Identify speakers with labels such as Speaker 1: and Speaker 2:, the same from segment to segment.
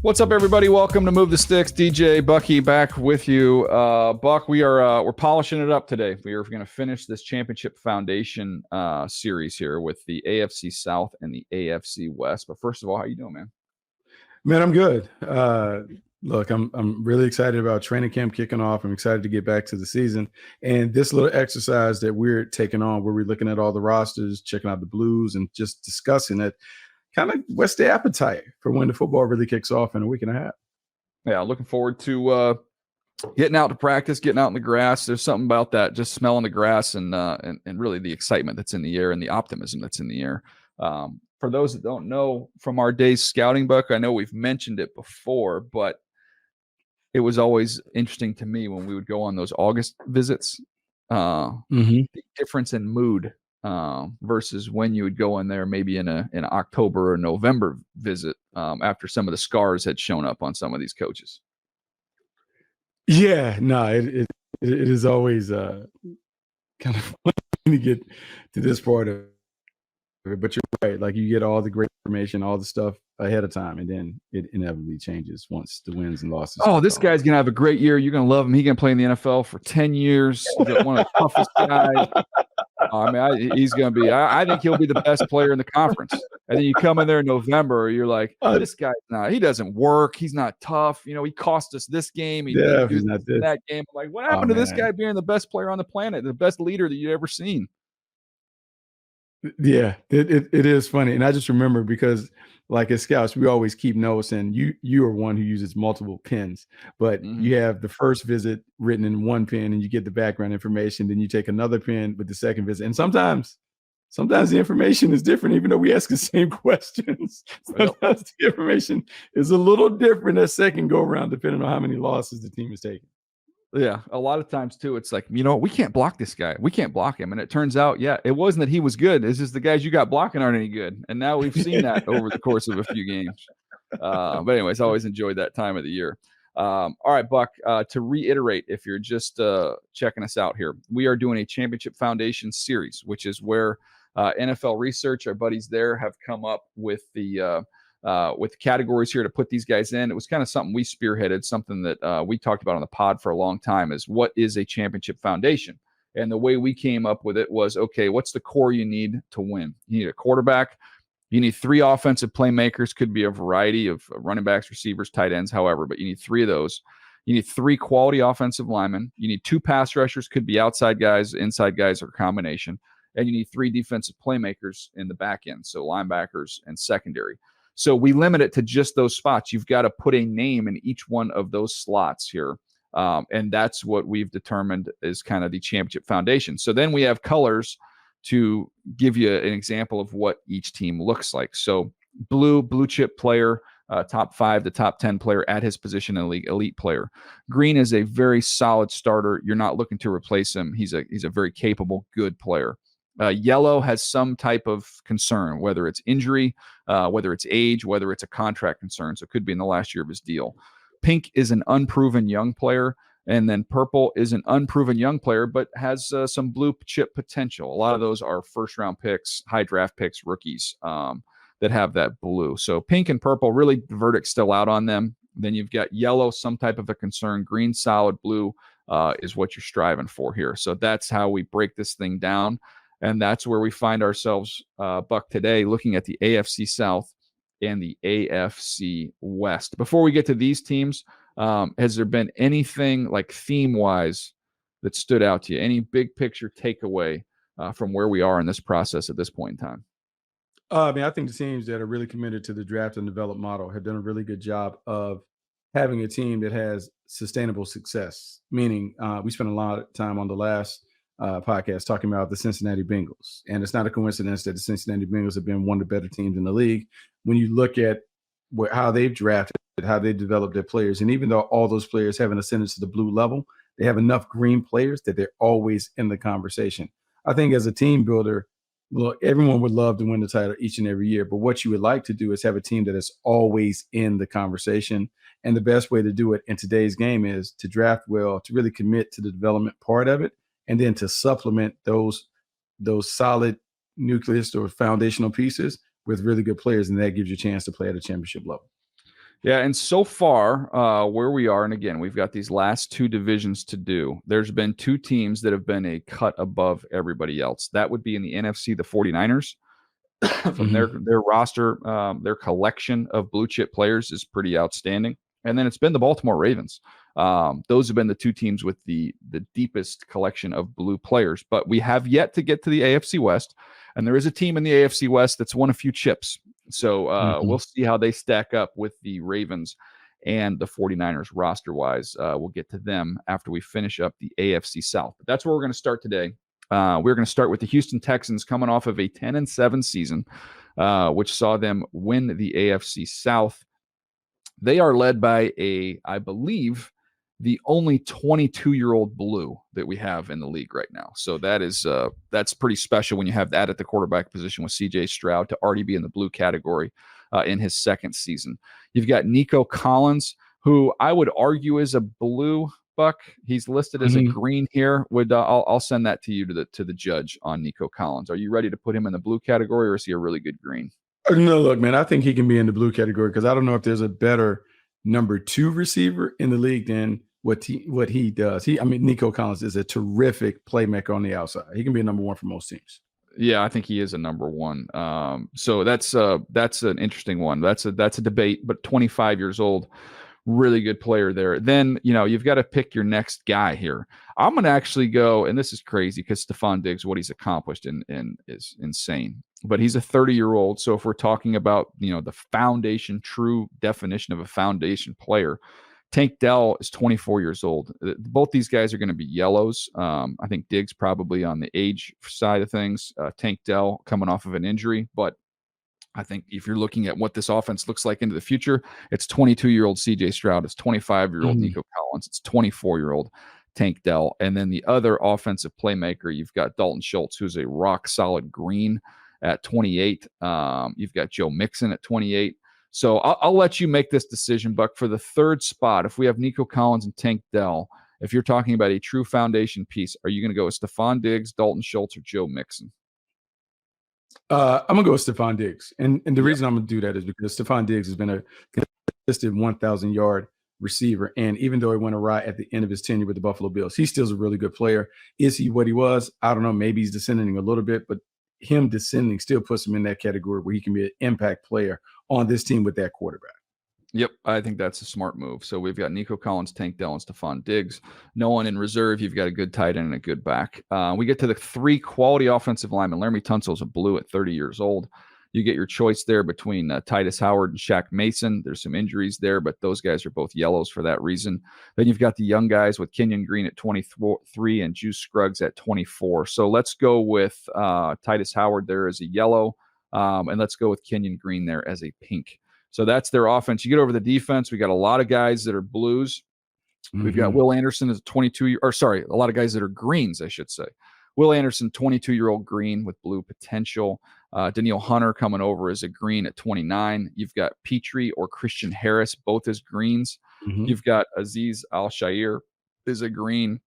Speaker 1: What's up, everybody? Welcome to Move the Sticks. DJ Bucky back with you. Buck, we're polishing it up today. We are going to finish this championship foundation series here with the AFC South and the AFC West. But first of all, how you doing, man?
Speaker 2: Man, I'm good. Look, I'm really excited about training camp kicking off. I'm excited to get back to the season. And this little exercise that we're taking on, where we're looking at all the rosters, checking out the blues, and just discussing it, kind of whet's the appetite for when the football really kicks off in a week and a half.
Speaker 1: Yeah, looking forward to getting out to practice, getting out in the grass. There's something about that, just smelling the grass and really the excitement that's in the air and the optimism that's in the air. For those that don't know from our days scouting, Buck, I know we've mentioned it before, but it was always interesting to me when we would go on those August visits, the difference in mood versus when you would go in there maybe in an October or November visit after some of the scars had shown up on some of these coaches.
Speaker 2: Yeah, no, it is always kind of fun to get to this part of it. But you're right, like you get all the great information, all the stuff ahead of time, and then it inevitably changes once the wins and losses.
Speaker 1: Oh, this guy's going to have a great year. You're going to love him. He's going to play in the NFL for 10 years. He's one of the toughest guys. He's going to be – I think he'll be the best player in the conference. And then you come in there in November, you're like, this guy's not – he doesn't work. He's not tough. You know, he cost us this game. He didn't do that game. I'm like, what happened to this guy being the best player on the planet, the best leader that you've ever seen?
Speaker 2: Yeah, it is funny. And I just remember because – like as scouts, we always keep notes, and you are one who uses multiple pens, but you have the first visit written in one pen and you get the background information. Then you take another pen with the second visit. And sometimes the information is different, even though we ask the same questions. Sometimes the information is a little different that second go around, depending on how many losses the team is taking.
Speaker 1: Yeah, a lot of times too, it's like, we can't block this guy. We can't block him. And it turns out, it wasn't that he was good. It's just the guys you got blocking aren't any good. And now we've seen that over the course of a few games. But anyways, always enjoyed that time of the year. All right, Buck, to reiterate, if you're just checking us out here, we are doing a Championship Foundation series, which is where NFL Research, our buddies there, have come up with the categories here to put these guys in. It was kind of something we spearheaded, something that we talked about on the pod for a long time, is what is a championship foundation? And the way we came up with it was, okay, what's the core you need to win? You need a quarterback. You need 3 offensive playmakers, could be a variety of running backs, receivers, tight ends, however, but you need 3 of those. You need 3 quality offensive linemen. You need 2 pass rushers, could be outside guys, inside guys, or a combination. And you need 3 defensive playmakers in the back end, so linebackers and secondary. So we limit it to just those spots. You've got to put a name in each one of those slots here. And that's what we've determined is kind of the championship foundation. So then we have colors to give you an example of what each team looks like. So blue chip player, top 5 to top 10 player at his position in the league, elite player. Green is a very solid starter. You're not looking to replace him. He's a very capable, good player. Yellow has some type of concern, whether it's injury, whether it's age, whether it's a contract concern. So it could be in the last year of his deal. Pink is an unproven young player. And then purple is an unproven young player, but has some blue chip potential. A lot of those are first-round picks, high draft picks, rookies that have that blue. So pink and purple, really the verdict's still out on them. Then you've got yellow, some type of a concern. Green, solid. Blue is what you're striving for here. So that's how we break this thing down. And that's where we find ourselves, Buck, today, looking at the AFC South and the AFC West. Before we get to these teams, has there been anything like theme-wise that stood out to you? Any big picture takeaway from where we are in this process at this point in time?
Speaker 2: I think the teams that are really committed to the draft and develop model have done a really good job of having a team that has sustainable success, meaning we spent a lot of time on the last podcast talking about the Cincinnati Bengals. And it's not a coincidence that the Cincinnati Bengals have been one of the better teams in the league. When you look at how they've drafted, how they developed their players, and even though all those players haven't ascended to the blue level, they have enough green players that they're always in the conversation. I think as a team builder, look, everyone would love to win the title each and every year, but what you would like to do is have a team that is always in the conversation. And the best way to do it in today's game is to draft well, to really commit to the development part of it, and then to supplement those solid nucleus or foundational pieces with really good players, and that gives you a chance to play at a championship level.
Speaker 1: Yeah, and so far, where we are, and again, we've got these last two divisions to do. There's been two teams that have been a cut above everybody else. That would be in the NFC, the 49ers. From their roster, their collection of blue chip players is pretty outstanding. And then it's been the Baltimore Ravens. Those have been the two teams with the deepest collection of blue players. But we have yet to get to the AFC West, and there is a team in the AFC West that's won a few chips. So we'll see how they stack up with the Ravens and the 49ers roster-wise. We'll get to them after we finish up the AFC South. But that's where we're going to start today. We're going to start with the Houston Texans coming off of a 10-7 season, which saw them win the AFC South. They are led by I believe, the only 22-year-old blue that we have in the league right now. So that's pretty special when you have that at the quarterback position with C.J. Stroud to already be in the blue category in his second season. You've got Nico Collins, who I would argue is a blue. Buck, he's listed as a green here. I'll send that to you to the judge on Nico Collins. Are you ready to put him in the blue category, or is he a really good green?
Speaker 2: No, look, man, I think he can be in the blue category because I don't know if there's a better number 2 receiver in the league than what he does. Nico Collins is a terrific playmaker on the outside. He can be a number 1 for most teams.
Speaker 1: Yeah, I think he is a number 1. So that's an interesting one. That's a debate, but 25 years old. Really good player there. Then, you've got to pick your next guy here. I'm going to actually go, and this is crazy because Stephon Diggs, what he's accomplished is insane. But he's a 30-year-old. So if we're talking about, the foundation, true definition of a foundation player, Tank Dell is 24 years old. Both these guys are going to be yellows. I think Diggs probably on the age side of things. Tank Dell coming off of an injury, but I think if you're looking at what this offense looks like into the future, it's 22-year-old C.J. Stroud, it's 25-year-old Nico Collins, it's 24-year-old Tank Dell. And then the other offensive playmaker, you've got Dalton Schultz, who's a rock-solid green at 28. You've got Joe Mixon at 28. So I'll let you make this decision, Buck. For the third spot, if we have Nico Collins and Tank Dell, if you're talking about a true foundation piece, are you going to go with Stephon Diggs, Dalton Schultz, or Joe Mixon?
Speaker 2: I'm going to go with Stephon Diggs. And the reason I'm going to do that is because Stephon Diggs has been a consistent 1,000-yard receiver. And even though he went awry at the end of his tenure with the Buffalo Bills, he still is a really good player. Is he what he was? I don't know. Maybe he's descending a little bit, but him descending still puts him in that category where he can be an impact player on this team with that quarterback.
Speaker 1: Yep, I think that's a smart move. So we've got Nico Collins, Tank Dell, and Stephon Diggs. No one in reserve. You've got a good tight end and a good back. We get to the 3 quality offensive linemen. Laramie Tunsil's a blue at 30 years old. You get your choice there between Titus Howard and Shaq Mason. There's some injuries there, but those guys are both yellows for that reason. Then you've got the young guys with Kenyon Green at 23 and Juice Scruggs at 24. So let's go with Titus Howard there as a yellow, and let's go with Kenyon Green there as a pink. So that's their offense. You get over the defense, we got a lot of guys that are blues. We've got Will Anderson as a 22, a lot of guys that are greens, I should say. Will Anderson, 22-year-old green with blue potential. Daniil Hunter coming over as a green at 29. You've got Petrie or Christian Harris, both as greens. You've got Azeez Al-Shaair is a green.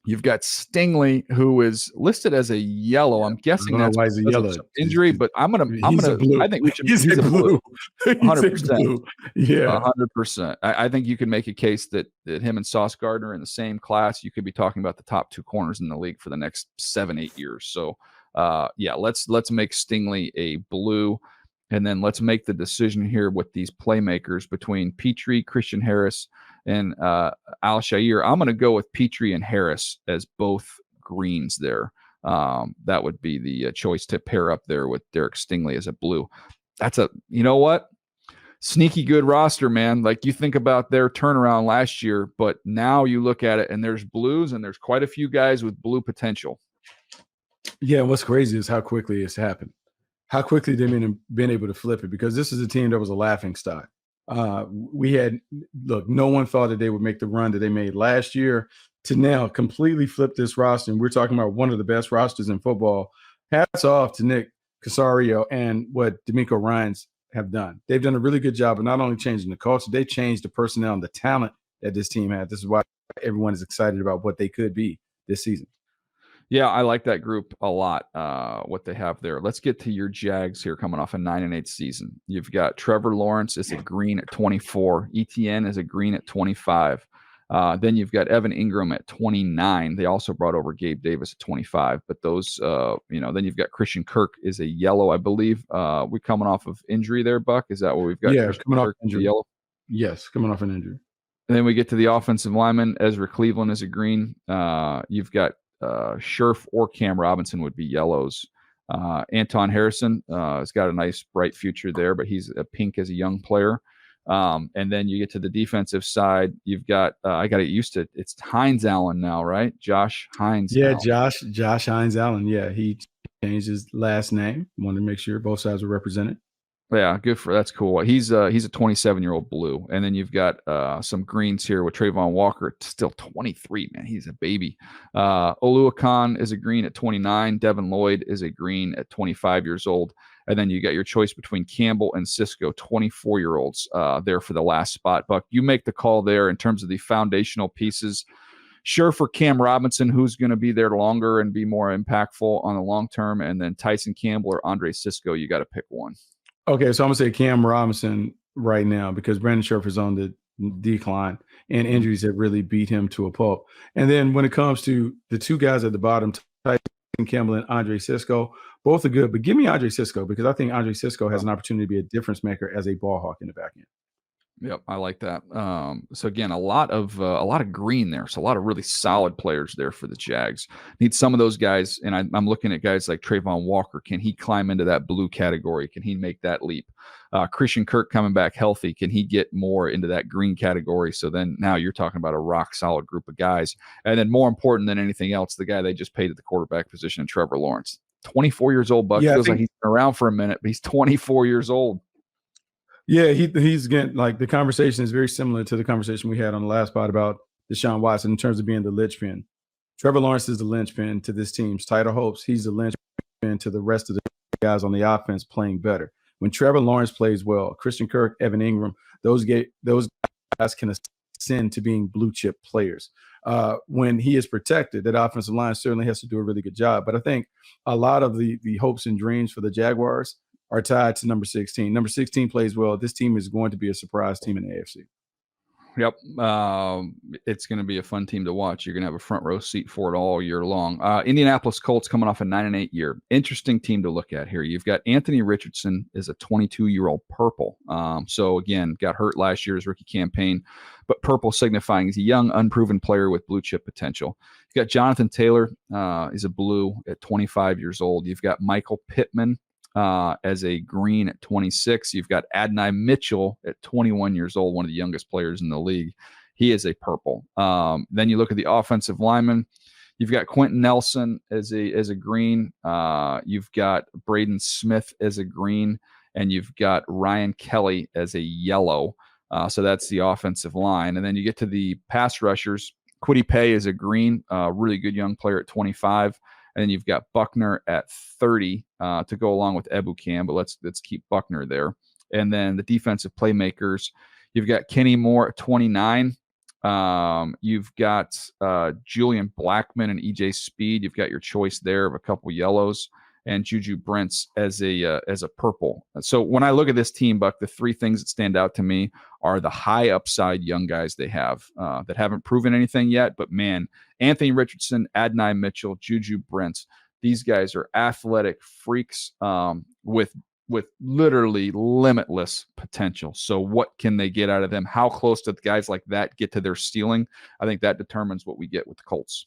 Speaker 1: You've got Stingley, who is listed as a yellow. I'm guessing that's
Speaker 2: why he's a yellow
Speaker 1: injury, but I think we should.
Speaker 2: He's a blue.
Speaker 1: 100%.
Speaker 2: Yeah,
Speaker 1: 100%. I think you can make a case that him and Sauce Gardner in the same class, you could be talking about the top 2 corners in the league for the next 7-8 years. So, let's make Stingley a blue, and then let's make the decision here with these playmakers between Petrie, Christian Harris, and Al-Shaair. I'm going to go with Petrie and Harris as both greens there. That would be the choice to pair up there with Derek Stingley as a blue. That's sneaky good roster, man. Like, you think about their turnaround last year, but now you look at it and there's blues and there's quite a few guys with blue potential.
Speaker 2: Yeah, what's crazy is how quickly it's happened. How quickly they've been able to flip it, because this is a team that was a laughing stock. No one thought that they would make the run that they made last year to now completely flip this roster. And we're talking about one of the best rosters in football. Hats off to Nick Caserio and what D'Amico Ryans have done. They've done a really good job of not only changing the culture, they changed the personnel and the talent that this team had. This is why everyone is excited about what they could be this season.
Speaker 1: Yeah, I like that group a lot, what they have there. Let's get to your Jags here coming off a 9-8 season. You've got Trevor Lawrence is a green at 24. ETN is a green at 25. Then you've got Evan Ingram at 29. They also brought over Gabe Davis at 25. But those, then you've got Christian Kirk is a yellow, I believe. We're coming off of injury there, Buck. Is that what we've got?
Speaker 2: Yeah,
Speaker 1: Christian
Speaker 2: coming off
Speaker 1: Kirk, the
Speaker 2: injury.
Speaker 1: yellow.
Speaker 2: Yes, coming off an injury.
Speaker 1: And then we get to the offensive lineman. Ezra Cleveland is a green. You've got Scherf or Cam Robinson would be yellows. Anton Harrison has got a nice bright future there, but he's a pink as a young player. And then you get to the defensive side. You've got I got to get used to it. It's Hines Allen now, right? Josh Hines.
Speaker 2: Yeah,
Speaker 1: Allen.
Speaker 2: Josh Hines Allen. Yeah, he changed his last name. Wanted to make sure both sides were represented.
Speaker 1: Yeah, that's cool. He's a 27-year-old blue, and then you've got some greens here with Trayvon Walker, still 23. Man, he's a baby. Oluokun is a green at 29. Devin Lloyd is a green at 25 years old, and then you got your choice between Campbell and Cisco, 24-year-olds there for the last spot. Buck, you make the call there in terms of the foundational pieces. Sure, for Cam Robinson, who's going to be there longer and be more impactful on the long term, and then Tyson Campbell or Andre Cisco, you got to pick one.
Speaker 2: Okay, so I'm gonna say Cam Robinson right now because Brandon Scherf is on the decline and injuries have really beat him to a pulp. And then when it comes to the two guys at the bottom, Tyson Campbell and Andre Cisco, both are good. But give me Andre Cisco because I think Andre Cisco has an opportunity to be a difference maker as a ball hawk in the back end.
Speaker 1: Yep, I like that. So again, a lot of green there. So a lot of really solid players there for the Jags. Need some of those guys, and I'm looking at guys like Trayvon Walker. Can he climb into that blue category? Can he make that leap? Christian Kirk coming back healthy. Can he get more into that green category? So then now you're talking about a rock solid group of guys. And then more important than anything else, the guy they just paid at the quarterback position, Trevor Lawrence. 24 years old, Buck.
Speaker 2: Yeah,
Speaker 1: Feels like he's been around for a minute, but he's 24 years old.
Speaker 2: Yeah, he's getting like the conversation is very similar to the conversation we had on the last pod about Deshaun Watson in terms of being the linchpin. Trevor Lawrence is the linchpin to this team's title hopes. He's the linchpin to the rest of the guys on the offense playing better. When Trevor Lawrence plays well, Christian Kirk, Evan Ingram, those guys can ascend to being blue chip players. When he is protected, that offensive line certainly has to do a really good job. But I think a lot of the hopes and dreams for the Jaguars are tied to number 16. Number 16 plays well. This team is going to be a surprise team in the AFC.
Speaker 1: Yep. It's going to be a fun team to watch. You're going to have a front row seat for it all year long. Indianapolis Colts coming off a 9-8 year. Interesting team to look at here. You've got Anthony Richardson is a 22-year-old purple. So again, got hurt last year's rookie campaign, but purple signifying he's a young, unproven player with blue chip potential. You've got Jonathan Taylor is a blue at 25 years old. You've got Michael Pittman as a green at 26. You've got Adonai Mitchell at 21 years old, one of the youngest players in the league. He is a purple. Then you look at the offensive lineman. You've got Quentin Nelson as a green. You've got Braden Smith as a green, and you've got Ryan Kelly as a yellow. So that's the offensive line. And then you get to the pass rushers. Kwity Paye is a green, really good young player at 25. And then you've got Buckner at 30 to go along with Ebukam, but let's keep Buckner there. And then the defensive playmakers, you've got Kenny Moore at 29. You've got Julian Blackman and EJ Speed. You've got your choice there of a couple yellows, and Juju Brents as a purple. So when I look at this team, Buck, the three things that stand out to me are the high upside young guys they have that haven't proven anything yet. But man, Anthony Richardson, Adonai Mitchell, Juju Brents, these guys are athletic freaks with literally limitless potential. So what can they get out of them? How close do guys like that get to their ceiling? I think that determines what we get with the Colts.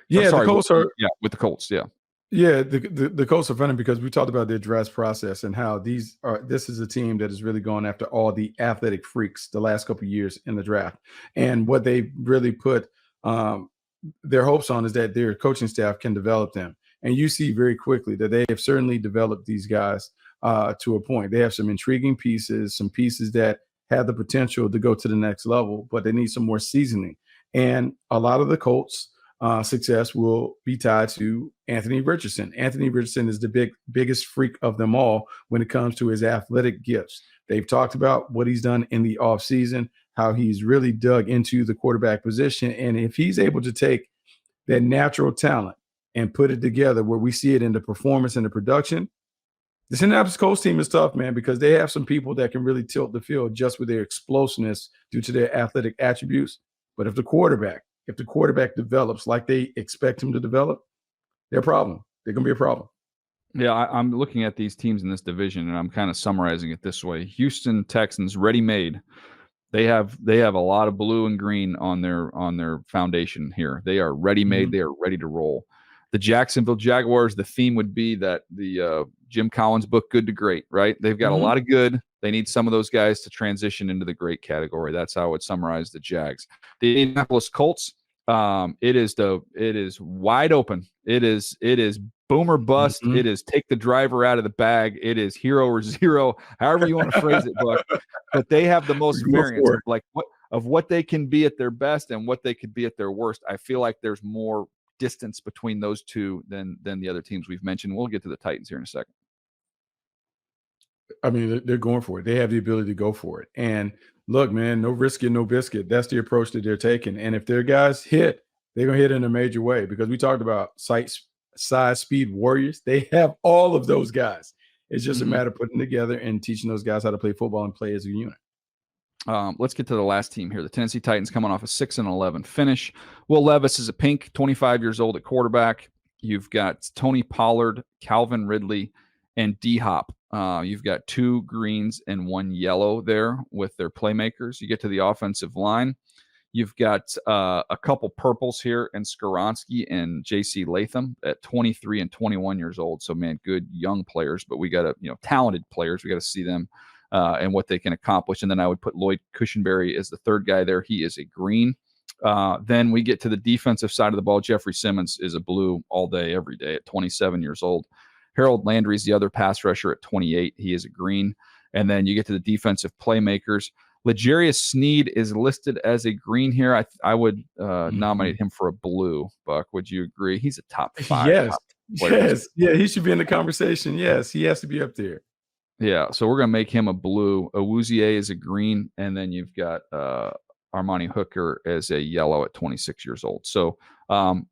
Speaker 2: Yeah, the Colts are
Speaker 1: with the Colts. Yeah.
Speaker 2: Yeah, the Colts are funny because we talked about their draft process and how this is a team that is really going after all the athletic freaks the last couple of years in the draft. And what they really put their hopes on is that their coaching staff can develop them. And you see very quickly that they have certainly developed these guys to a point. They have some intriguing pieces, some pieces that have the potential to go to the next level, but they need some more seasoning. And a lot of the Colts success will be tied to Anthony Richardson. Anthony Richardson is the biggest freak of them all when it comes to his athletic gifts. They've talked about what he's done in the offseason, how he's really dug into the quarterback position. And if he's able to take that natural talent and put it together where we see it in the performance and the production. The Indianapolis Colts team is tough, man, because they have some people that can really tilt the field just with their explosiveness due to their athletic attributes. But if the quarterback develops like they expect him to develop, they're a problem. They're going to be a problem.
Speaker 1: Yeah, I'm looking at these teams in this division, and I'm kind of summarizing it this way. Houston Texans, ready-made. They have a lot of blue and green on their foundation here. They are ready-made. They are ready to roll. The Jacksonville Jaguars, the theme would be that the Jim Collins book, Good to Great, right? They've got a lot of good. They need some of those guys to transition into the great category. That's how I would summarize the Jags. The Indianapolis Colts, it is wide open. It is boom or bust. It is take the driver out of the bag. It is hero or zero, however you want to phrase it, Buck. But they have the most variance of what they can be at their best and what they could be at their worst. I feel like there's more distance between those two than the other teams we've mentioned. We'll get to the Titans here in a second.
Speaker 2: I mean, they're going for it. They have the ability to go for it. And look, man, no risk it, no biscuit. That's the approach that they're taking. And if their guys hit, they're going to hit in a major way, because we talked about size, speed warriors. They have all of those guys. It's just a matter of putting together and teaching those guys how to play football and play as a unit.
Speaker 1: Let's get to the last team here. The Tennessee Titans coming off a 6-11 finish. Will Levis is a pink, 25 years old at quarterback. You've got Tony Pollard, Calvin Ridley, and D-Hop. You've got 2 greens and 1 yellow there with their playmakers. You get to the offensive line. You've got a couple purples here, and Skoronski and J.C. Latham at 23 and 21 years old. So, man, good young players, but we got talented players. We got to see them and what they can accomplish. And then I would put Lloyd Cushenberry as the third guy there. He is a green. Then we get to the defensive side of the ball. Jeffrey Simmons is a blue all day, every day at 27 years old. Harold Landry is the other pass rusher at 28. He is a green. And then you get to the defensive playmakers. L'Jarius Sneed is listed as a green here. I would nominate him for a blue, Buck. Would you agree? He's a top 5.
Speaker 2: Yes. Yeah, he should be in the conversation. Yes, he has to be up there.
Speaker 1: Yeah, so we're going to make him a blue. Awuzie is a green, and then you've got Armani Hooker as a yellow at 26 years old. So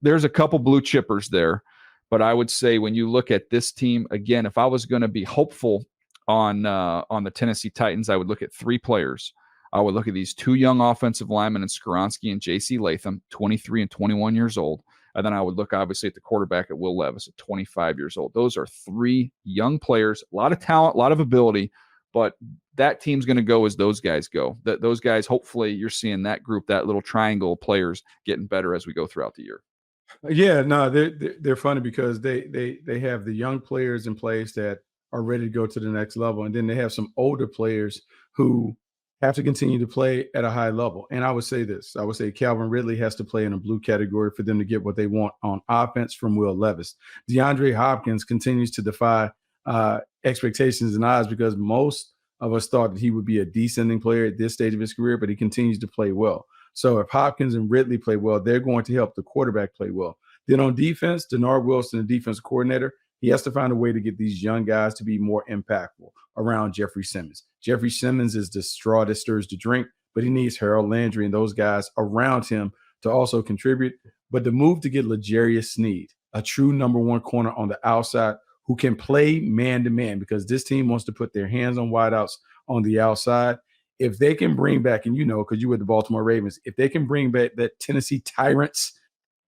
Speaker 1: there's a couple blue chippers there, but I would say when you look at this team, again, if I was going to be hopeful on the Tennessee Titans, I would look at 3 players. I would look at these 2 young offensive linemen in Skoronski and J.C. Latham, 23 and 21 years old. And then I would look, obviously, at the quarterback at Will Levis at 25 years old. Those are 3 young players, a lot of talent, a lot of ability, but that team's going to go as those guys go. Those guys, hopefully, you're seeing that group, that little triangle of players getting better as we go throughout the year.
Speaker 2: Yeah, no, they're funny because they have the young players in place that are ready to go to the next level. And then they have some older players who have to continue to play at a high level. And I would say this. I would say Calvin Ridley has to play in a blue category for them to get what they want on offense from Will Levis. DeAndre Hopkins continues to defy expectations and odds, because most of us thought that he would be a descending player at this stage of his career, but he continues to play well. So if Hopkins and Ridley play well, they're going to help the quarterback play well. Then on defense, Denard Wilson, the defensive coordinator, he has to find a way to get these young guys to be more impactful around Jeffrey Simmons. Jeffrey Simmons is the straw that stirs the drink, but he needs Harold Landry and those guys around him to also contribute. But the move to get L'Jarius Sneed, a true number 1 corner on the outside who can play man-to-man, because this team wants to put their hands on wideouts on the outside. If they can bring back, and because you were the Baltimore Ravens, if they can bring back that Tennessee Tyrants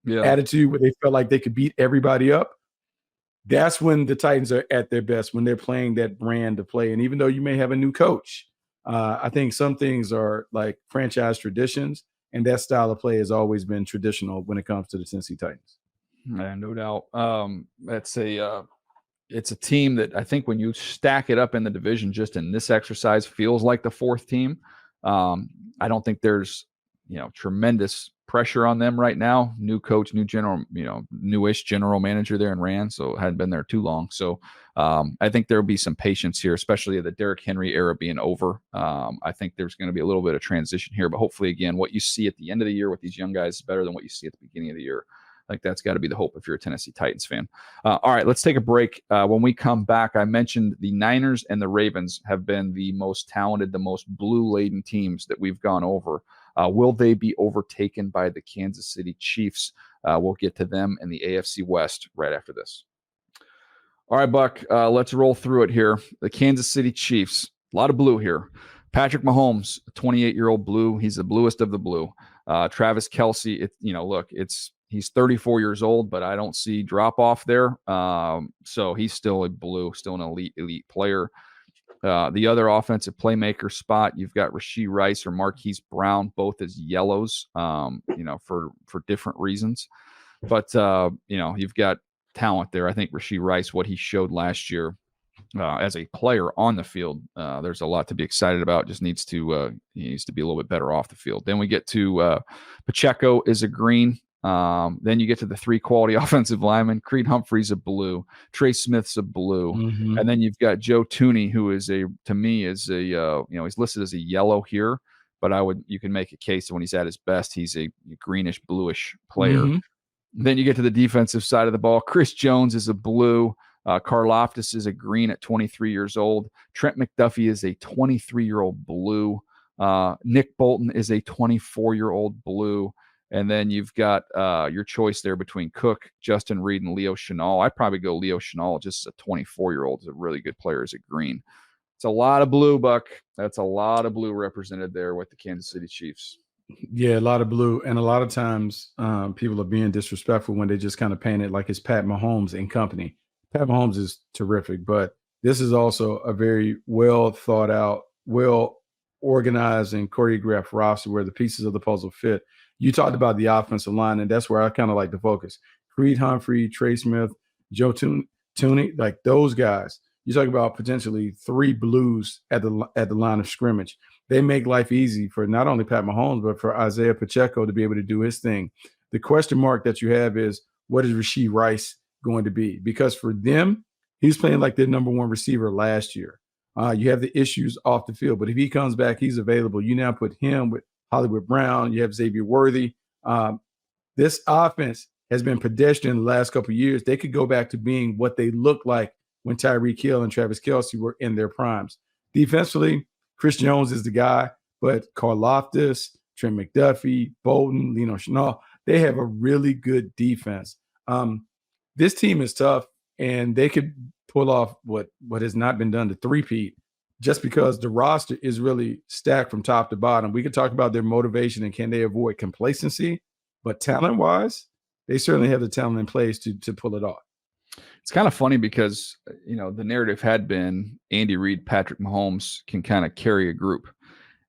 Speaker 2: attitude where they felt like they could beat everybody up, that's when the Titans are at their best, when they're playing that brand of play. And even though you may have a new coach, I think some things are like franchise traditions, and that style of play has always been traditional when it comes to the Tennessee Titans.
Speaker 1: No doubt. It's a team that I think when you stack it up in the division, just in this exercise, feels like the 4th team. I don't think there's, tremendous pressure on them right now. New coach, new general, newish general manager there in Rand, so it hadn't been there too long. So I think there'll be some patience here, especially the Derrick Henry era being over. I think there's going to be a little bit of transition here, but hopefully, again, what you see at the end of the year with these young guys is better than what you see at the beginning of the year. Like, that's got to be the hope if you're a Tennessee Titans fan. All right, let's take a break. When we come back, I mentioned the Niners and the Ravens have been the most talented, the most blue-laden teams that we've gone over. Will they be overtaken by the Kansas City Chiefs? We'll get to them in the AFC West right after this. All right, Buck, let's roll through it here. The Kansas City Chiefs, a lot of blue here. Patrick Mahomes, 28-year-old blue. He's the bluest of the blue. Travis Kelce, he's 34 years old, but I don't see drop off there. So he's still a blue, still an elite player. The other offensive playmaker spot, you've got Rashee Rice or Marquise Brown, both as yellows, for different reasons. But, you've got talent there. I think Rashee Rice, what he showed last year as a player on the field, there's a lot to be excited about. Just needs to be a little bit better off the field. Then we get to Pacheco is a green. Then you get to the three quality offensive linemen. Creed Humphrey's a blue. Trey Smith's a blue.
Speaker 2: Mm-hmm.
Speaker 1: And then you've got Joe Thuney, who is he's listed as a yellow here, but you can make a case that when he's at his best, he's a greenish bluish player.
Speaker 2: Mm-hmm.
Speaker 1: Then you get to the defensive side of the ball. Chris Jones is a blue. Karlaftis is a green at 23 years old. Trent McDuffie is a 23-year-old blue. Nick Bolton is a 24-year-old blue. And then you've got your choice there between Cook, Justin Reed, and Leo Chenal. I'd probably go Leo Chenal, just as a 24-year-old. Is a really good player as a green. It's a lot of blue, Buck. That's a lot of blue represented there with the Kansas City Chiefs.
Speaker 2: Yeah, a lot of blue. And a lot of times people are being disrespectful when they just kind of paint it like it's Pat Mahomes and company. Pat Mahomes is terrific, but this is also a very well thought out, well organized and choreographed roster where the pieces of the puzzle fit. You talked about the offensive line, and that's where I kind of like to focus. Creed Humphrey, Trey Smith, Joe Thuney, like those guys. You talk about potentially three blues at the line of scrimmage. They make life easy for not only Pat Mahomes, but for Isaiah Pacheco to be able to do his thing. The question mark that you have is, what is Rashee Rice going to be? Because for them, he's playing like their number one receiver last year. You have the issues off the field, but if he comes back, he's available. You now put him with Hollywood Brown. You have Xavier Worthy. This offense has been pedestrian the last couple of years. They could go back to being what they looked like when Tyreek Hill and Travis Kelce were in their primes. Defensively, Chris Jones is the guy, but Karlaftis, Trent McDuffie, Bolton, Leo Chenal, they have a really good defense. This team is tough, and they could pull off what has not been done to three-peat just because the roster is really stacked from top to bottom. We could talk about their motivation and can they avoid complacency, but talent-wise, they certainly have the talent in place to pull it off.
Speaker 1: It's kind of funny because, the narrative had been Andy Reid, Patrick Mahomes can kind of carry a group.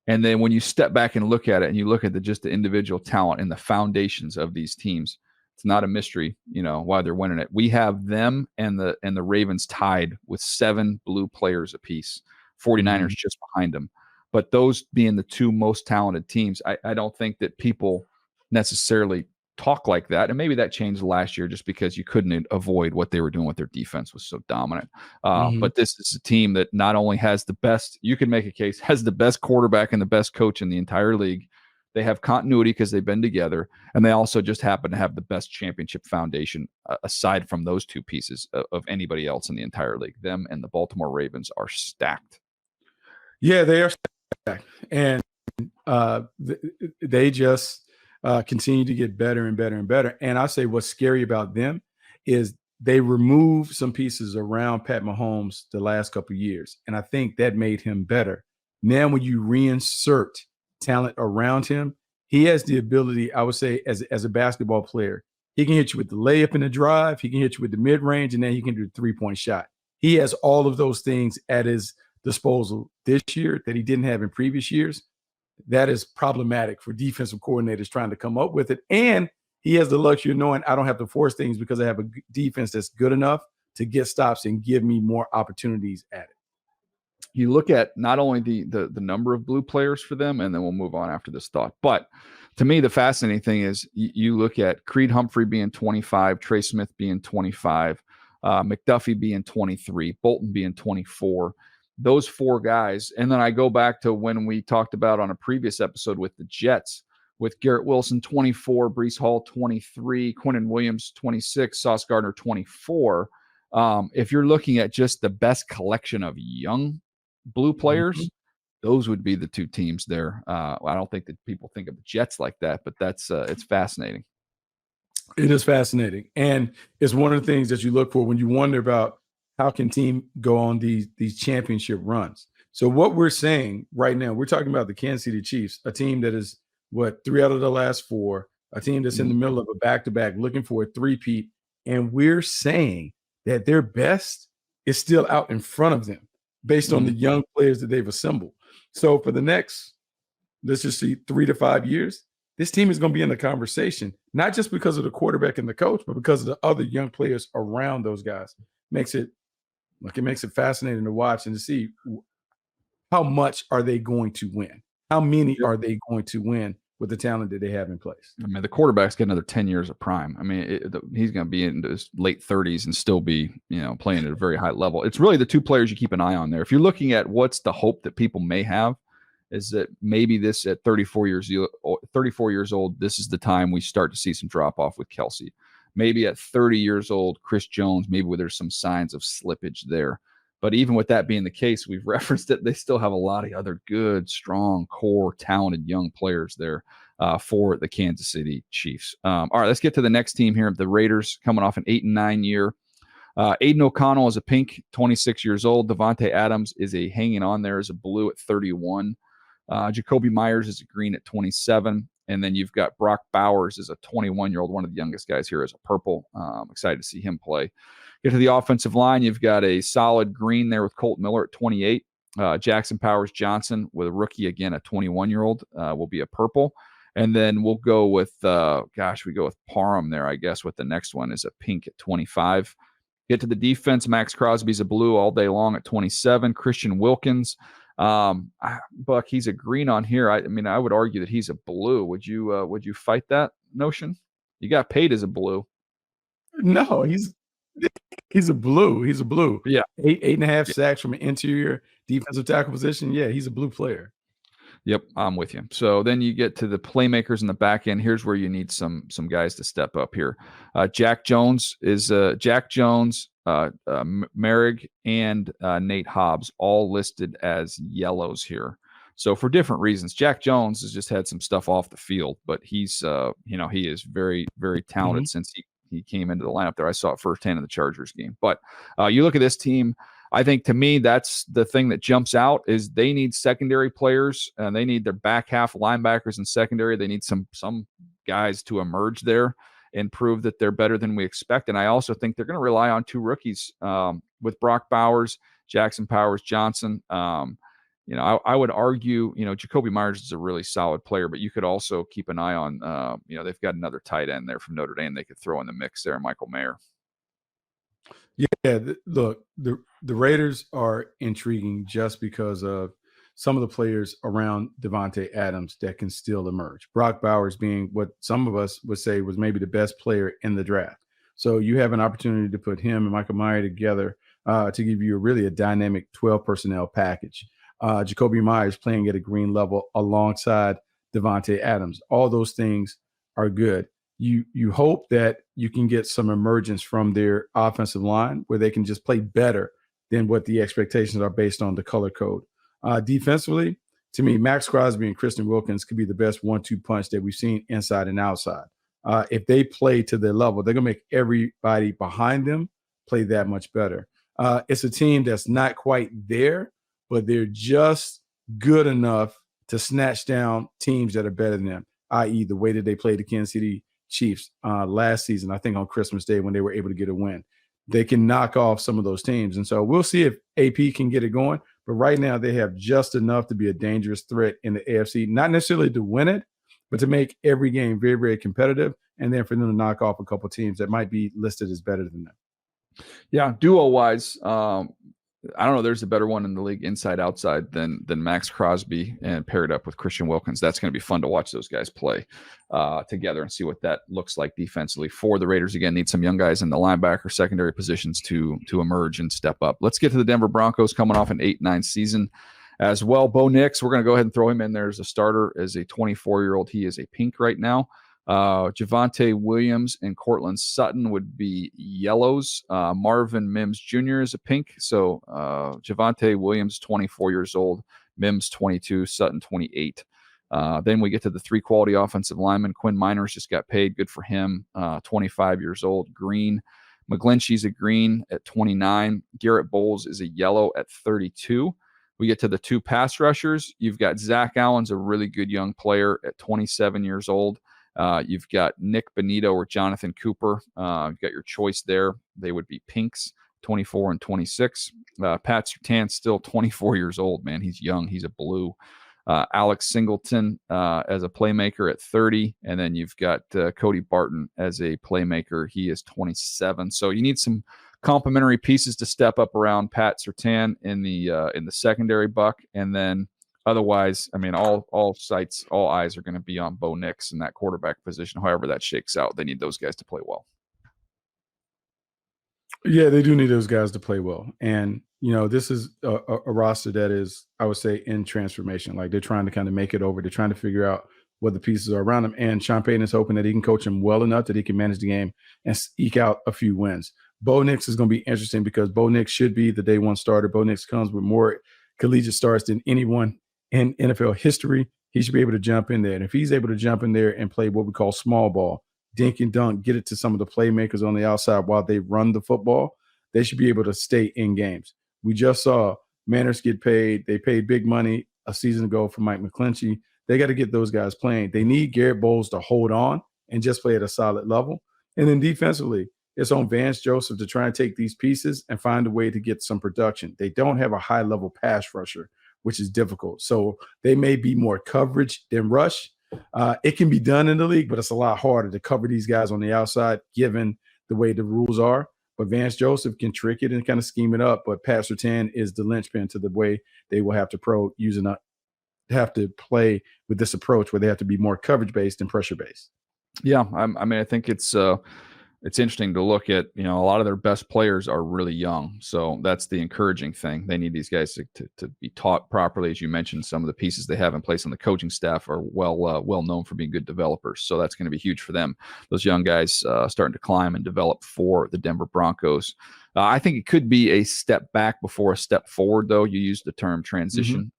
Speaker 1: And then when you step back and look at it and you look at just the individual talent and the foundations of these teams, it's not a mystery, why they're winning it. We have them and the Ravens tied with 7 blue players apiece, 49ers just behind them. But those being the two most talented teams, I don't think that people necessarily talk like that. And maybe that changed last year just because you couldn't avoid what they were doing with their defense was so dominant. But this is a team that not only has the best, you can make a case, has the best quarterback and the best coach in the entire league. They have continuity because they've been together, and they also just happen to have the best championship foundation aside from those two pieces of anybody else in the entire league. Them and the Baltimore Ravens are stacked.
Speaker 2: Yeah, they are stacked. And they just continue to get better and better and better. And I say what's scary about them is they removed some pieces around Pat Mahomes the last couple of years, and I think that made him better. Now when you reinsert talent around him, he has the ability, I would say, as a basketball player, he can hit you with the layup and the drive, he can hit you with the mid-range, and then he can do the three-point shot. He has all of those things at his disposal this year that he didn't have in previous years. That is problematic for defensive coordinators trying to come up with it. And he has the luxury of knowing I don't have to force things because I have a defense that's good enough to get stops and give me more opportunities at it.
Speaker 1: You look at not only the number of blue players for them, and then we'll move on after this thought. But to me, the fascinating thing is you look at Creed Humphrey being 25, Trey Smith being 25, McDuffie being 23, Bolton being 24. Those 4 guys. And then I go back to when we talked about on a previous episode with the Jets, with Garrett Wilson 24, Breece Hall 23, Quinnen Williams 26, Sauce Gardner 24. If you're looking at just the best collection of young blue players, Those would be the two teams there. I don't think that people think of the Jets like that, but that's it's fascinating.
Speaker 2: It is fascinating, and it's one of the things that you look for when you wonder about how can team go on these championship runs. So what we're saying right now, we're talking about the Kansas City Chiefs, a team that is what 3 out of the last 4, a team that's in the middle of a back-to-back looking for a three-peat, and we're saying that their best is still out in front of them based on the young players that they've assembled. So for the next, let's just see, 3 to 5 years, this team is going to be in the conversation, not just because of the quarterback and the coach, but because of the other young players around those guys. Makes it fascinating to watch and to see how much are they going to win? How many are they going to win with the talent that they have in place?
Speaker 1: I mean, the quarterback's got another 10 years of prime. I mean, he's going to be in his late 30s and still be, playing at a very high level. It's really the two players you keep an eye on there. If you're looking at what's the hope that people may have, is that maybe this at 34 years old, this is the time we start to see some drop off with Kelsey. Maybe at 30 years old, Chris Jones, maybe where there's some signs of slippage there. But even with that being the case, we've referenced it, they still have a lot of other good, strong, core, talented young players there for the Kansas City Chiefs. All right, let's get to the next team here. The Raiders coming off an 8-9 year. Aiden O'Connell is a pink, 26 years old. Devontae Adams is a hanging on there as a blue at 31. Jacoby Myers is a green at 27. And then you've got Brock Bowers as a 21-year-old, one of the youngest guys here, as a purple. Excited to see him play. Get to the offensive line. You've got a solid green there with Colt Miller at 28. Jackson Powers Johnson with a rookie, again, a 21-year-old, will be a purple. And then we'll go with, we go with Parham there, I guess, with the next one is a pink at 25. Get to the defense. Max Crosby's a blue all day long at 27. Christian Wilkins, Buck, he's a green on here. I mean, I would argue that he's a blue. Would you fight that notion? You got paid as a blue.
Speaker 2: No, he's a blue. He's a blue.
Speaker 1: Yeah.
Speaker 2: 8.5 sacks from an interior defensive tackle position. Yeah, he's a blue player.
Speaker 1: Yep, I'm with you. So then you get to the playmakers in the back end. Here's where you need some guys to step up here. Jack Jones, Merrick, and Nate Hobbs, all listed as yellows here. So for different reasons. Jack Jones has just had some stuff off the field, but he's he is very, very talented since he came into the lineup there. I saw it firsthand in the Chargers game. But you look at this team, I think to me, that's the thing that jumps out is they need secondary players and they need their back half linebackers in secondary. They need some guys to emerge there and prove that they're better than we expect. And I also think they're going to rely on two rookies with Brock Bowers, Jackson Powers Johnson. I would argue, Jacoby Myers is a really solid player, but you could also keep an eye on, they've got another tight end there from Notre Dame they could throw in the mix there, Michael Mayer.
Speaker 2: Yeah, look, the Raiders are intriguing just because of some of the players around Devontae Adams that can still emerge. Brock Bowers being what some of us would say was maybe the best player in the draft. So you have an opportunity to put him and Michael Mayer together to give you a dynamic 12 personnel package. Jacoby Myers playing at a green level alongside Devontae Adams. All those things are good. You hope that you can get some emergence from their offensive line where they can just play better than what the expectations are based on the color code. Defensively, to me, Max Crosby and Christian Wilkins could be the best 1-2 punch that we've seen inside and outside. If they play to their level, they're going to make everybody behind them play that much better. It's a team that's not quite there, but they're just good enough to snatch down teams that are better than them, i.e. the way that they played the Kansas City Chiefs last season, I think on Christmas Day when they were able to get a win. They can knock off some of those teams. And so we'll see if AP can get it going. But right now they have just enough to be a dangerous threat in the AFC, not necessarily to win it, but to make every game very, very competitive. And then for them to knock off a couple of teams that might be listed as better than them.
Speaker 1: Yeah, duo-wise, I don't know. There's a better one in the league, inside outside, than Max Crosby and paired up with Christian Wilkins. That's going to be fun to watch those guys play together and see what that looks like defensively for the Raiders. Again, need some young guys in the linebacker secondary positions to emerge and step up. Let's get to the Denver Broncos coming off an 8-9 season as well. Bo Nix, we're going to go ahead and throw him in there as a starter as a 24-year-old. He is a pink right now. Javonte Williams and Cortland Sutton would be yellows. Marvin Mims Jr. is a pink. So Javonte Williams, 24 years old. Mims 22, Sutton 28. Then we get to the 3 quality offensive linemen. Quinn Miners just got paid. Good for him. 25 years old. Green. McGlinchey's a green at 29. Garrett Bowles is a yellow at 32. We get to the 2 pass rushers. You've got Zach Allen's a really good young player at 27 years old. You've got Nick Benito or Jonathan Cooper. You've got your choice there. They would be pinks, 24 and 26. Pat Surtan's still 24 years old, man. He's young. He's a blue. Alex Singleton as a playmaker at 30. And then you've got Cody Barton as a playmaker. He is 27. So you need some complementary pieces to step up around Pat Surtain in the secondary, Buck. And then otherwise, I mean, all eyes are going to be on Bo Nix in that quarterback position. However that shakes out, they need those guys to play well.
Speaker 2: Yeah, they do need those guys to play well. And, this is a roster that is, I would say, in transformation. Like, they're trying to kind of make it over. They're trying to figure out what the pieces are around them. And Sean Payton is hoping that he can coach them well enough that he can manage the game and eke out a few wins. Bo Nix is going to be interesting because Bo Nix should be the day one starter. Bo Nix comes with more collegiate starts than anyone in NFL history. He should be able to jump in there. And if he's able to jump in there and play what we call small ball, dink and dunk, get it to some of the playmakers on the outside while they run the football, they should be able to stay in games. We just saw Manners get paid. They paid big money a season ago for Mike McGlinchey. They got to get those guys playing. They need Garrett Bowles to hold on and just play at a solid level. And then defensively, it's on Vance Joseph to try and take these pieces and find a way to get some production. They don't have a high-level pass rusher, which is difficult. So they may be more coverage than rush. It can be done in the league, but it's a lot harder to cover these guys on the outside given the way the rules are. But Vance Joseph can trick it and kind of scheme it up. But Pat Surtain is the linchpin to the way they will have to play with this approach where they have to be more coverage-based and pressure-based.
Speaker 1: Yeah, I think it's interesting to look at. A lot of their best players are really young, so that's the encouraging thing. They need these guys to be taught properly. As you mentioned, some of the pieces they have in place on the coaching staff are well known for being good developers, so that's going to be huge for them. Those young guys starting to climb and develop for the Denver Broncos. I think it could be a step back before a step forward, though. You used the term transition.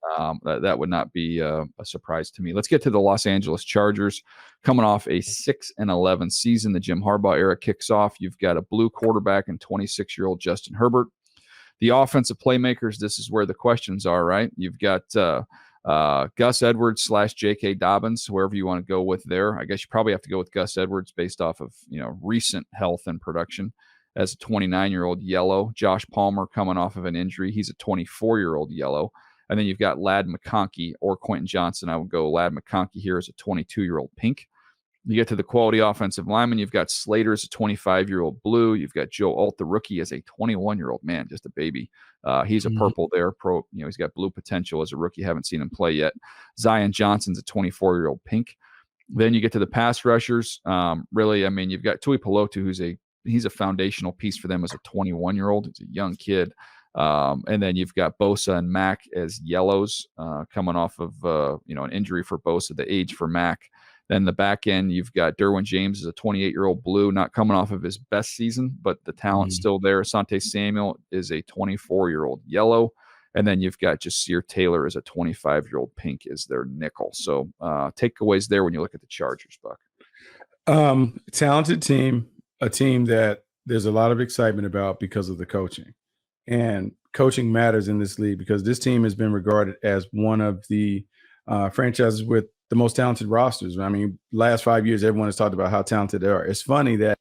Speaker 1: That would not be a surprise to me. Let's get to the Los Angeles Chargers. Coming off a 6-11 season, the Jim Harbaugh era kicks off. You've got a blue quarterback and 26-year-old Justin Herbert. The offensive playmakers, this is where the questions are, right? You've got Gus Edwards / J.K. Dobbins, wherever you want to go with there. I guess you probably have to go with Gus Edwards based off of recent health and production. As a 29-year-old yellow. Josh Palmer coming off of an injury. He's a 24-year-old yellow. And then you've got Ladd McConkey or Quentin Johnson. I would go Ladd McConkey here as a 22-year-old pink. You get to the quality offensive lineman. You've got Slater as a 25-year-old blue. You've got Joe Alt, the rookie, as a 21-year-old man, just a baby. He's a purple there. He's got blue potential as a rookie. Haven't seen him play yet. Zion Johnson's a 24-year-old pink. Then you get to the pass rushers. You've got Tui Pelotu, he's a foundational piece for them as a 21-year-old. He's a young kid. And then you've got Bosa and Mack as yellows coming off of an injury for Bosa, the age for Mack. Then the back end, you've got Derwin James as a 28-year-old blue, not coming off of his best season, but the talent's still there. Asante Samuel is a 24-year-old yellow. And then you've got Jasir Taylor as a 25-year-old pink is their nickel. So takeaways there when you look at the Chargers, Buck.
Speaker 2: Talented team. A team that there's a lot of excitement about because of the coaching. And coaching matters in this league because this team has been regarded as one of the franchises with the most talented rosters. I mean, last 5 years, everyone has talked about how talented they are. It's funny that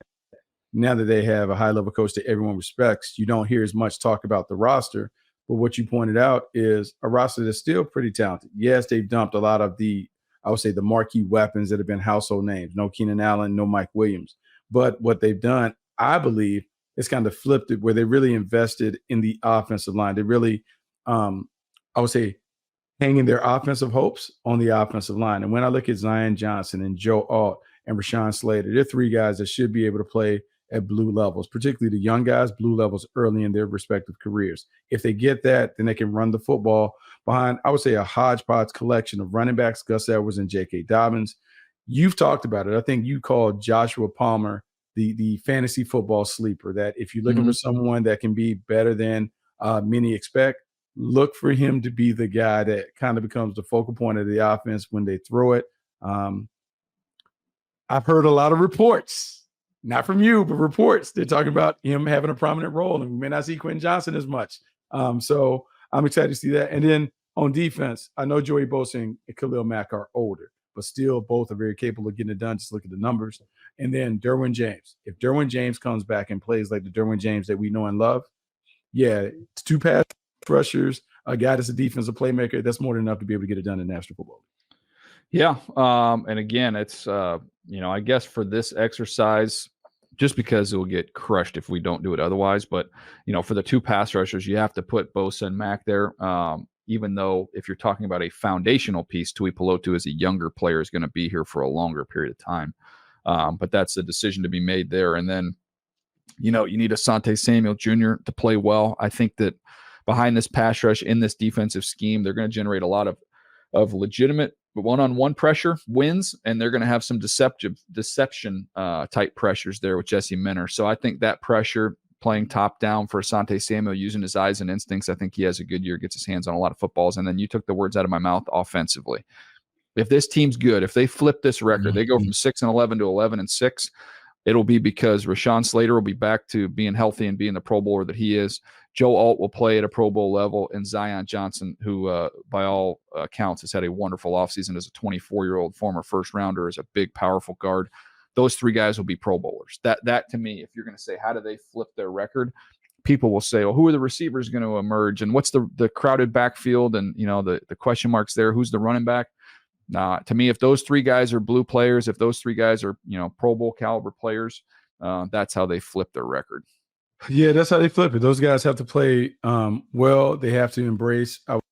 Speaker 2: now that they have a high-level coach that everyone respects, you don't hear as much talk about the roster. But what you pointed out is a roster that's still pretty talented. Yes, they've dumped a lot of the marquee weapons that have been household names. No Keenan Allen, no Mike Williams. But what they've done, I believe, is kind of flipped it where they really invested in the offensive line. They really, hanging their offensive hopes on the offensive line. And when I look at Zion Johnson and Joe Alt and Rashawn Slater, they're 3 guys that should be able to play at blue levels, particularly the young guys, blue levels early in their respective careers. If they get that, then they can run the football behind, I would say, a hodgepodge collection of running backs, Gus Edwards and J.K. Dobbins. You've talked about it. I think you called Joshua Palmer the fantasy football sleeper, that if you're looking for someone that can be better than many expect, look for him to be the guy that kind of becomes the focal point of the offense when they throw it. I've heard a lot of reports, not from you, but reports. They're talking about him having a prominent role, and we may not see Quentin Johnson as much. So I'm excited to see that. And then on defense, I know Joey Bosa and Khalil Mack are older, but still both are very capable of getting it done. Just look at the numbers. And then Derwin James. If Derwin James comes back and plays like the Derwin James that we know and love, yeah, 2 pass rushers, a guy that's a defensive playmaker, that's more than enough to be able to get it done in the National Football League.
Speaker 1: Yeah. And again, it's, I guess for this exercise, just because it will get crushed if we don't do it otherwise. But, for the 2 pass rushers, you have to put Bosa and Mack there. Even though if you're talking about a foundational piece, Tui Pelotu as a younger player is going to be here for a longer period of time. But that's a decision to be made there. And then, you need Asante Samuel Jr. to play well. I think that behind this pass rush in this defensive scheme, they're going to generate a lot of legitimate one-on-one pressure wins, and they're going to have some deception type pressures there with Jesse Minter. So I think that pressure playing top down for Asante Samuel, using his eyes and instincts, I think he has a good year, gets his hands on a lot of footballs. And then you took the words out of my mouth offensively. If this team's good, if they flip this record, they go from 6-11 to 11-6, it'll be because Rashawn Slater will be back to being healthy and being the Pro Bowler that he is. Joe Alt will play at a Pro Bowl level, and Zion Johnson, who by all accounts has had a wonderful offseason as a 24-year-old former first-rounder, is a big, powerful guard. Those 3 guys will be Pro Bowlers. That to me, if you're going to say, how do they flip their record, people will say, well, who are the receivers going to emerge, and what's the crowded backfield, and the question marks there, who's the running back? To me, if those 3 guys are blue players, if those 3 guys are Pro Bowl caliber players, that's how they flip their record.
Speaker 2: Yeah, that's how they flip it. Those guys have to play well. They have to embrace, I would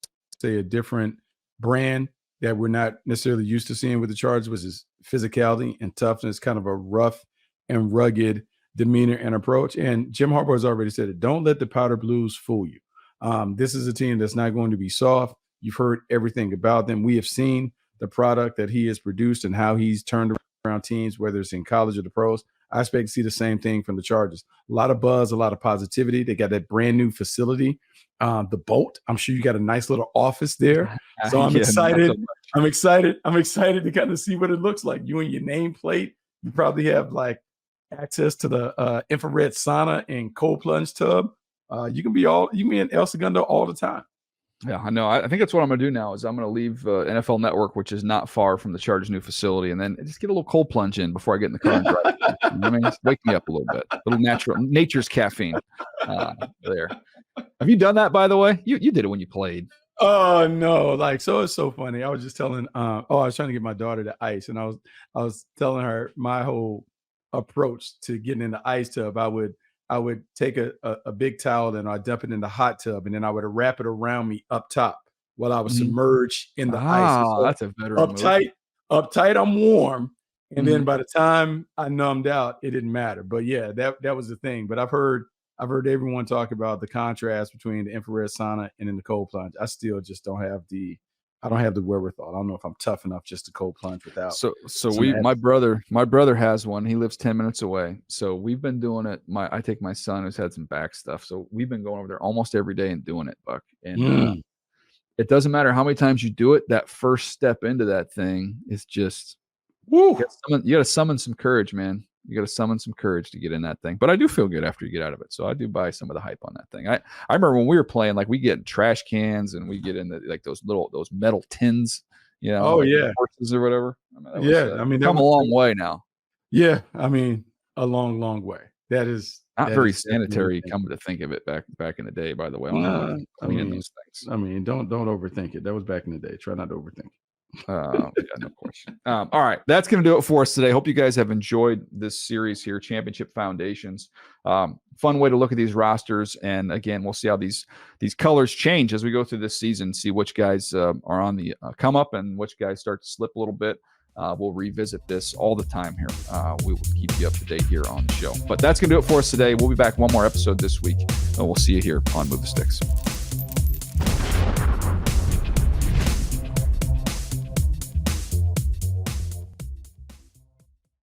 Speaker 2: say, a different brand that we're not necessarily used to seeing with the Chargers, which is physicality and toughness, kind of a rough and rugged demeanor and approach. And Jim Harbaugh has already said it. Don't let the powder blues fool you. This is a team that's not going to be soft. You've heard everything about them. We have seen the product that he has produced and how he's turned around teams, whether it's in college or the pros. I expect to see the same thing from the Chargers. A lot of buzz, a lot of positivity. They got that brand new facility, the Boat. I'm sure you got a nice little office there. So I'm excited. I'm excited to kind of see what it looks like. You and your nameplate. You probably have like access to the infrared sauna and cold plunge tub. You can be in El Segundo all the time.
Speaker 1: Yeah, I know. I think that's what I'm going to do now is I'm going to leave NFL Network, which is not far from the Chargers' new facility, and then just get a little cold plunge in before I get in the car and drive. I mean, just wake me up a little bit. A little nature's caffeine there. Have you done that, by the way? You did it when you played.
Speaker 2: Oh, no. So it's so funny. I was just telling I was trying to get my daughter to ice, and I was telling her my whole approach to getting in the ice tub. I would take a big towel and I'd dump it in the hot tub, and then I would wrap it around me up top while I was submerged in the ice. So
Speaker 1: that's a veteran
Speaker 2: uptight, I'm warm. And then by the time I numbed out, it didn't matter. But yeah, that was the thing. But I've heard everyone talk about the contrast between the infrared sauna and then the cold plunge. I still just don't have the wherewithal. I don't know if I'm tough enough just to cold plunge without.
Speaker 1: So my brother has one. He lives 10 minutes away. So we've been doing it. I take my son who's had some back stuff. So we've been going over there almost every day and doing it, Buck. And it doesn't matter how many times you do it. That first step into that thing is just, you got to summon some courage, man. You got to summon some courage to get in that thing. But I do feel good after you get out of it. So I do buy some of the hype on that thing. I remember when we were playing, like we get trash cans and we get in those metal tins,
Speaker 2: Oh, yeah.
Speaker 1: Horses or whatever.
Speaker 2: I mean,
Speaker 1: come a long way now.
Speaker 2: Yeah. I mean, a long, long way. That is
Speaker 1: not very sanitary. Coming to think of it, back in the day, by the way.
Speaker 2: I mean, those things. I mean, don't overthink it. That was back in the day. Try not to overthink it.
Speaker 1: Yeah, no question. All right, that's going to do it for us today. Hope you guys have enjoyed this series here, Championship Foundations. Fun way to look at these rosters, and again, we'll see how these colors change as we go through this season. See which guys are on the come up and which guys start to slip a little bit. We'll revisit this all the time here. We will keep you up to date here on the show. But that's going to do it for us today. We'll be back one more episode this week, and we'll see you here on Move the Sticks.